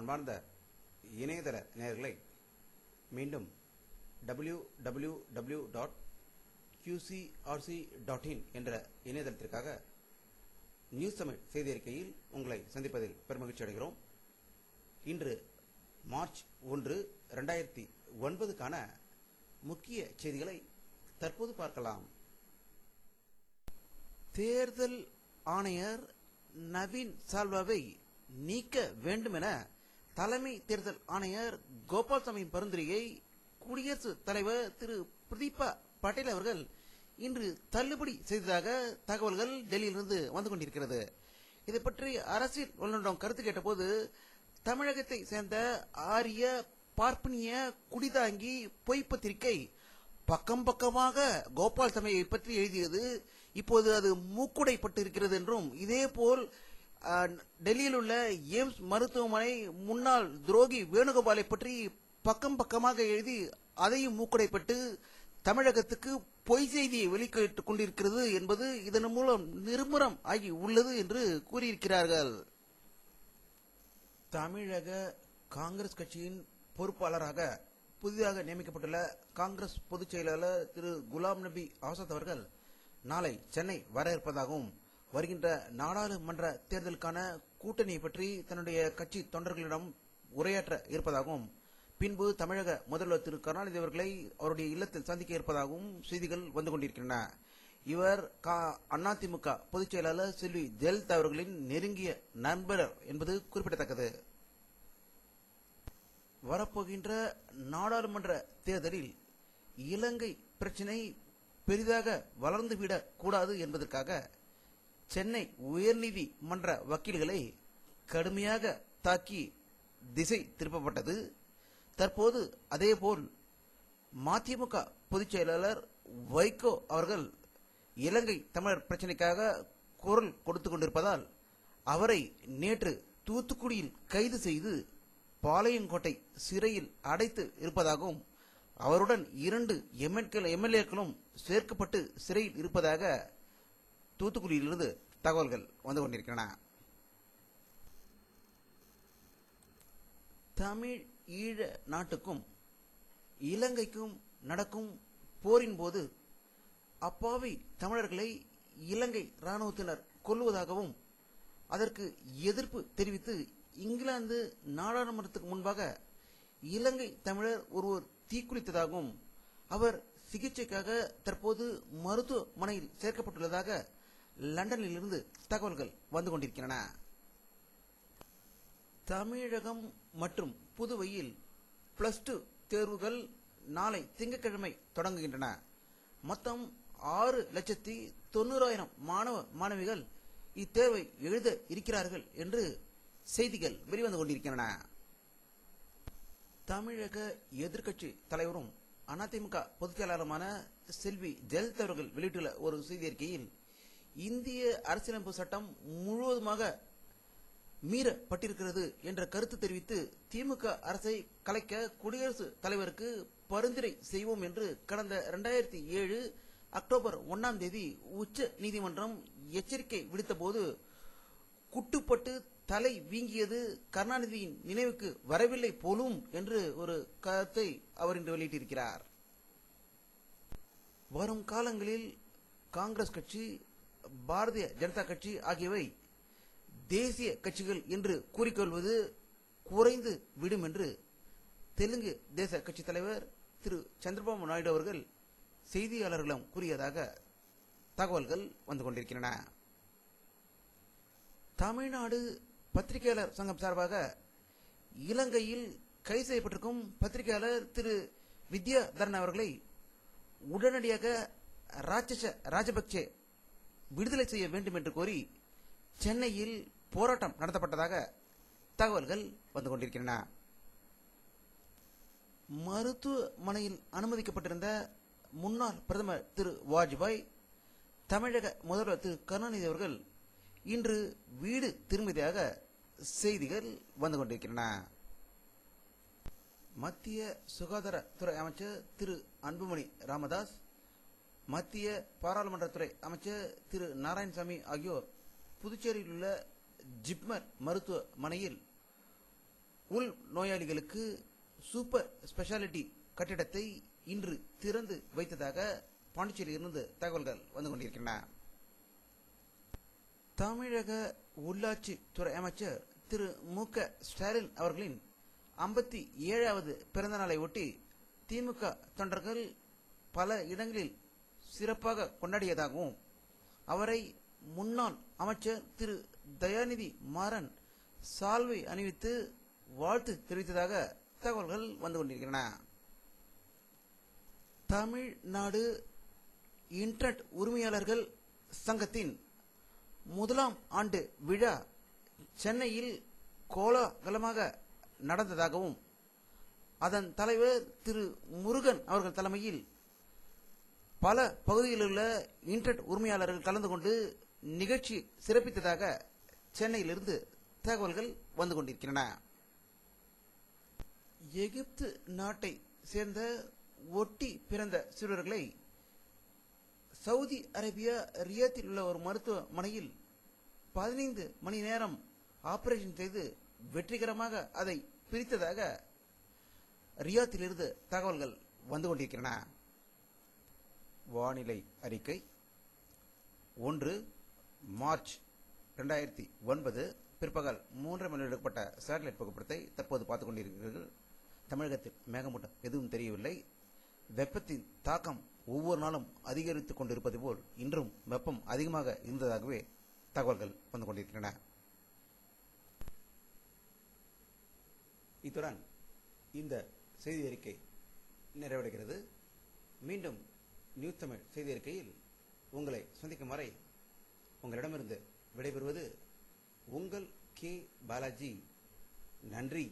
அன்பார்ந்த இணையதள நேயர்களை மீண்டும் www.qcrc.in என்ற இணையதளத்திற்காக நியூஸ் தமிழ் செய்தி அறிக்கையில் உங்களை சந்திப்பதில் பெருமகிழ்ச்சி அடைகிறோம். இன்று மார்ச் 1, 2009க்கான முக்கிய செய்திகளை தற்போது பார்க்கலாம். தேர்தல் ஆணையர் நவீன் சால்வாவை நீக்க வேண்டும் என தலைமை தேர்தல் ஆணையர் கோபால்சாமி பரிந்துரையை குடியரசுத் தலைவர் திரு பிரதீபா பட்டேல் அவர்கள் இன்று தள்ளுபடி செய்ததாக தகவல்கள் டெல்லியிலிருந்து வந்து கொண்டிருக்கிறது. இதை பற்றி அரசியல் வல்லுநரிடம் கருத்து கேட்டபோது தமிழகத்தை சேர்ந்த ஆரிய பார்ப்பனிய குடிதாங்கி பொய் பத்திரிகை பக்கம் பக்கமாக கோபால்சாமியை பற்றி எழுதியது இப்போது அது மூக்குடைப்பட்டு இருக்கிறது என்றும், இதேபோல் டெல்லியில் உள்ள எய்ம்ஸ் மருத்துவமனை முன்னாள் துரோகி வேணுகோபாலை பற்றி பக்கம் பக்கமாக எழுதி அதையும் மூக்குடைப்பட்டு தமிழகத்துக்கு பொய் செய்தியை வெளியிட்டுக் கொண்டிருக்கிறது என்பது இதன் மூலம் நிரூபணம் ஆகி உள்ளது என்று கூறியிருக்கிறார்கள். தமிழக காங்கிரஸ் கட்சியின் பொறுப்பாளராக புதிதாக நியமிக்கப்பட்டுள்ள காங்கிரஸ் பொதுச் செயலாளர் திரு குலாம் நபி ஆசாத் அவர்கள் நாளை சென்னை வர இருப்பதாகவும், வருகின்ற நாடாளுமன்ற தேர்தலுக்கான கூட்டணியை பற்றி தன்னுடைய கட்சி தொண்டர்களிடம் உரையாற்ற இருப்பதாகவும், பின்பு தமிழக முதல்வர் திரு கருணாநிதி அவர்களை அவருடைய இல்லத்தில் சந்திக்க இருப்பதாகவும் செய்திகள் வந்து கொண்டிருக்கின்றன. இவர் அதிமுக பொதுச் செயலாளர் செல்வி ஜெயலலிதா அவர்களின் நெருங்கிய நண்பர் என்பது குறிப்பிடத்தக்கது. வரப்போகின்ற நாடாளுமன்ற தேர்தலில் இலங்கை பிரச்சினை பெரிதாக வளர்ந்துவிடக் கூடாது என்பதற்காக சென்னை உயர்நீதிமன்ற வக்கீல்களை கடுமையாக தாக்கி திசை திருப்பப்பட்டது. தற்போது அதேபோல் மதிமுக பொதுச் செயலாளர் வைகோ அவர்கள் இலங்கை தமிழர் பிரச்சினைக்காக குரல் கொடுத்துக் கொண்டிருப்பதால் அவரை நேற்று தூத்துக்குடியில் கைது செய்து பாளையங்கோட்டை சிறையில் அடைத்து இருப்பதாகவும், அவருடன் 2 எம்எல்ஏக்களும் சேர்க்கப்பட்டு சிறையில் இருப்பதாக தூத்துக்குடியிலிருந்து தகவல்கள் வந்து கொண்டிருக்கின்றன. தமிழ் ஈழ நாட்டுக்கும் இலங்கைக்கும் நடக்கும் போரின் போது அப்பாவி தமிழர்களை இலங்கை இராணுவத்தினர் கொல்லுவதாகவும், அதற்கு எதிர்ப்பு தெரிவித்து இங்கிலாந்து நாடாளுமன்றத்துக்கு முன்பாக இலங்கை தமிழர் ஒருவர் தீக்குளித்ததாகவும், அவர் சிகிச்சைக்காக தற்போது மருத்துவமனையில் சேர்க்கப்பட்டுள்ளதாக லண்டனில் இருந்து தகவல்கள் வந்து கொண்டிருக்கின்றன. தமிழகம் மற்றும் புதுவையில் +2 தேர்வுகள் நாளை திங்கட்கிழமை தொடங்குகின்றன. மொத்தம் 6,90,000 மாணவ மாணவிகள் இத்தேர்வை எழுத இருக்கிறார்கள் என்று செய்திகள் வெளிவந்து கொண்டிருக்கின்றன. தமிழக எதிர்க்கட்சி தலைவரும் அதிமுக பொதுச் செயலாளருமான செல்வி ஜெயலலிதா அவர்கள் வெளியிட்டுள்ள ஒரு செய்தி அறிக்கையில், இந்திய அரசியலமைப்பு சட்டம் முழுவதுமாக மீறப்பட்டிருக்கிறது என்ற கருத்து தெரிவித்து திமுக அரசை கலைக்க குடியரசுத் தலைவருக்கு பரிந்துரை செய்வோம் என்று கடந்த 2007 அக்டோபர் 1ஆம் தேதி உச்ச நீதிமன்றம் எச்சரிக்கை விடுத்த போது குட்டுப்பட்டு தலை வீங்கியது கருணாநிதியின் நினைவுக்கு வரவில்லை போலும் என்று ஒரு கருத்தை அவர் இன்று வெளியிட்டிருக்கிறார். வரும் காலங்களில் காங்கிரஸ் கட்சி, பாரதிய ஜனதா கட்சி ஆகியவை தேசிய கட்சிகள் என்று கூறிக்கொள்வது குறைந்து விடும் என்று தெலுங்கு தேச கட்சி தலைவர் திரு சந்திரபாபு நாயுடு அவர்கள் செய்தியாளர்களிடம் கூறியதாக தகவல்கள் வந்து கொண்டிருக்கின்றன. தமிழ்நாடு பத்திரிகையாளர் சங்கம் சார்பாக இலங்கையில் கைது செய்யப்பட்டிருக்கும் பத்திரிகையாளர் திரு வித்யாதரன் அவர்களை உடனடியாக ராஜபக்சே விடுதலை செய்ய வேண்டும் என்று கோரி சென்னையில் போராட்டம் நடத்தப்பட்டதாக தகவல்கள் வந்து கொண்டிருக்கின்றன. மருத்துவமனையில் அனுமதிக்கப்பட்டிருந்த முன்னாள் பிரதமர் திரு வாஜ்பாய், தமிழக முதல்வர் திரு கருணாநிதி அவர்கள் இன்று வீடு திரும்பியதாக செய்திகள் வந்து கொண்டிருக்கின்றன. மத்திய சுகாதாரத்துறை அமைச்சர் திரு அன்புமணி ராமதாஸ், மத்திய பாராளுமன்றத்துறை அமைச்சர் திரு நாராயணசாமி ஆகியோர் புதுச்சேரியில் உள்ள ஜிப்மர் மருத்துவமனையில் உள் நோயாளிகளுக்கு சூப்பர் ஸ்பெஷாலிட்டி கட்டிடத்தை இன்று திறந்து வைத்ததாக பாண்டிச்சேரியிலிருந்து தகவல்கள் வந்து கொண்டிருக்கின்றன. தமிழக உள்ளாட்சி துறை அமைச்சர் திரு மு.க. ஸ்டாலின் அவர்களின் 57வது பிறந்த நாளை ஒட்டி திமுக தொண்டர்கள் பல இடங்களில் சிறப்பாக கொண்டாடியதாகவும் அவரை முன்னாள் அமைச்சர் திரு தயாநிதி மாறன் சால்வை அணிவித்து வாழ்த்து தெரிவித்ததாக தகவல்கள் வந்து கொண்டிருக்கின்றன. தமிழ்நாடு இன்டர்நெட் உரிமையாளர்கள் சங்கத்தின் முதலாம் ஆண்டு விழா சென்னையில் கோலாகலமாக நடந்ததாகவும் அதன் தலைவர் திரு முருகன் அவர்கள் தலைமையில் பல பகுதிகளில் உள்ள இன்டர்நெட் உரிமையாளர்கள் கலந்து கொண்டு நிகழ்ச்சி சிறப்பித்ததாக சென்னையிலிருந்து தகவல்கள் வந்து கொண்டிருக்கின்றன. எகிப்து நாட்டை சேர்ந்த ஒட்டி பிறந்த சிறுவர்களை சவுதி அரேபியா ரியாத்தில் உள்ள ஒரு மருத்துவமனையில் 15 மணி நேரம் ஆபரேஷன் செய்து வெற்றிகரமாக அதை பிரித்ததாக ரியாத்திலிருந்து தகவல்கள் வந்து கொண்டிருக்கின்றன. வானிலை அறிக்கை 1 மார்ச் 2009 பிற்பகல் 3:30 மணி எடுக்கப்பட்ட சேட்டலைட் புகைப்படத்தை தற்போது பார்த்துக் கொண்டிருக்கிறீர்கள். தமிழகத்தில் மேகமூட்டம் எதுவும் தெரியவில்லை. வெப்பத்தின் தாக்கம் ஒவ்வொரு நாளும் அதிகரித்துக் கொண்டிருப்பது போல் இன்றும் வெப்பம் அதிகமாக இருந்ததாகவே தகவல்கள் வந்து கொண்டிருக்கின்றன. இத்துடன் இந்த செய்தி அறிக்கை நிறைவடைகிறது. மீண்டும் நியூஸ் தமிழ் செய்தி அறிக்கையில் உங்களை சந்திக்கும் வரை உங்களிடமிருந்து விடைபெறுவது உங்கள் கே பாலாஜி. நன்றி.